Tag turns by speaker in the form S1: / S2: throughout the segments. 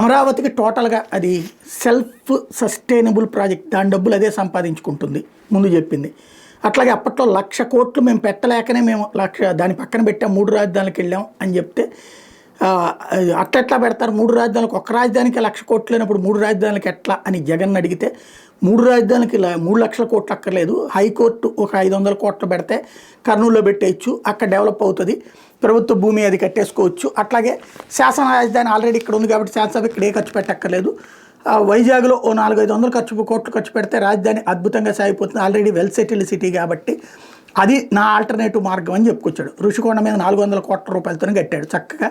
S1: అమరావతికి టోటల్గా అది సెల్ఫ్ సస్టైనబుల్ ప్రాజెక్ట్, దాని డబ్బులు అదే సంపాదించుకుంటుంది ముందు చెప్పింది. అట్లాగే అప్పట్లో 1,00,000 కోట్లు మేము పెట్టలేకనే మేము దాని పక్కన పెట్టాం, 3 రాజధానులకు వెళ్ళాం అని చెప్తే అట్లా పెడతారు 3 రాజధానులకు, ఒక రాజధానికి 1,00,000 కోట్లు లేనప్పుడు 3 రాజధానులకు ఎట్లా అని జగన్ అడిగితే 3 రాజధానికి 3,00,000 కోట్లు అక్కర్లేదు, హైకోర్టు ఒక 500 కోట్లు పెడితే కర్నూలులో పెట్టేయచ్చు, అక్కడ డెవలప్ అవుతుంది, ప్రభుత్వ భూమి అది కట్టేసుకోవచ్చు. అట్లాగే శాసన రాజధాని ఆల్రెడీ ఇక్కడ ఉంది కాబట్టి శాసనసభ ఇక్కడే ఖర్చు పెట్టక్కర్లేదు, వైజాగ్లో ఓ 400-500 కోట్లు ఖర్చు పెడితే రాజధాని అద్భుతంగా సాగిపోతుంది, ఆల్రెడీ వెల్ సెటిల్డ్ సిటీ కాబట్టి అది నా ఆల్టర్నేటివ్ మార్గం అని చెప్పుకొచ్చాడు. ఋషికొండ మీద 400 కోట్ల రూపాయలతోనే కట్టాడు చక్కగా,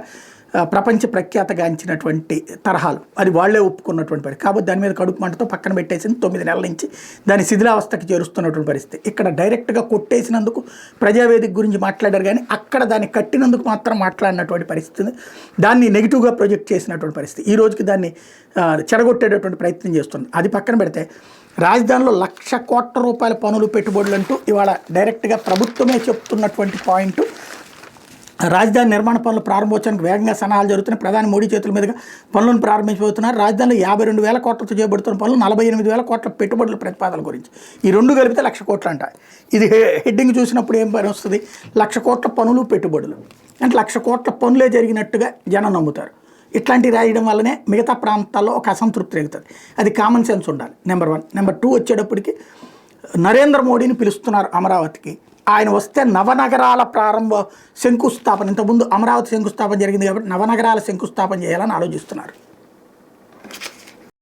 S1: ప్రపంచ ప్రఖ్యాతగాంచినటువంటి తరహాలు, అది వాళ్లే ఒప్పుకున్నటువంటి పరిస్థితి. కాబట్టి దాని మీద కడుపు మంటతో పక్కన పెట్టేసింది, 9 నెలల నుంచి దాని శిథిలావస్థకి చేరుస్తున్నటువంటి పరిస్థితి. ఇక్కడ డైరెక్ట్గా కొట్టేసినందుకు ప్రజావేదిక గురించి మాట్లాడారు కానీ అక్కడ దాన్ని కట్టినందుకు మాత్రం మాట్లాడినటువంటి పరిస్థితి, దాన్ని నెగిటివ్గా ప్రొజెక్ట్ చేసినటువంటి పరిస్థితి. ఈ రోజుకి దాన్ని చెడగొట్టేటటువంటి ప్రయత్నం చేస్తుంది. అది పక్కన పెడితే రాజధానిలో 1,00,000 కోట్ల రూపాయల పనులు పెట్టుబడులు అంటూ ఇవాళ డైరెక్ట్గా ప్రభుత్వమే చెప్తున్నటువంటి పాయింట్. రాజధాని నిర్మాణ పనులు ప్రారంభోత్సవానికి వేగంగా సన్నాహాలు జరుగుతున్నాయి, ప్రధాని మోడీ చేతుల మీదుగా పనులను ప్రారంభించబోతున్నారు. రాజధానిలో 52,000 కోట్లతో చేయబడుతున్న పనులు 48,000 కోట్ల పెట్టుబడుల ప్రతిపాదన గురించి, ఈ రెండు కలిపితే 1,00,000 కోట్లు అంట. ఇది హెడ్డింగ్ చూసినప్పుడు ఏం పని వస్తుంది, 1,00,000 కోట్ల పనులు పెట్టుబడులు అంటే 1,00,000 కోట్ల పనులే జరిగినట్టుగా జనం నమ్ముతారు. ఇట్లాంటివి రాయడం వల్లనే మిగతా ప్రాంతాల్లో ఒక అసంతృప్తి రేగుతుంది. అది కామన్ సెన్స్ ఉండాలి, నెంబర్ 1. నెంబర్ 2 వచ్చేటప్పటికి నరేంద్ర మోడీని పిలుస్తున్నారు అమరావతికి, ఆయన వస్తే నవనగరాల ప్రారంభ శంకుస్థాపన, ఇంతకుముందు అమరావతి శంకుస్థాపన జరిగింది కాబట్టి నవనగరాల శంకుస్థాపన చేయాలని ఆలోచిస్తున్నారు.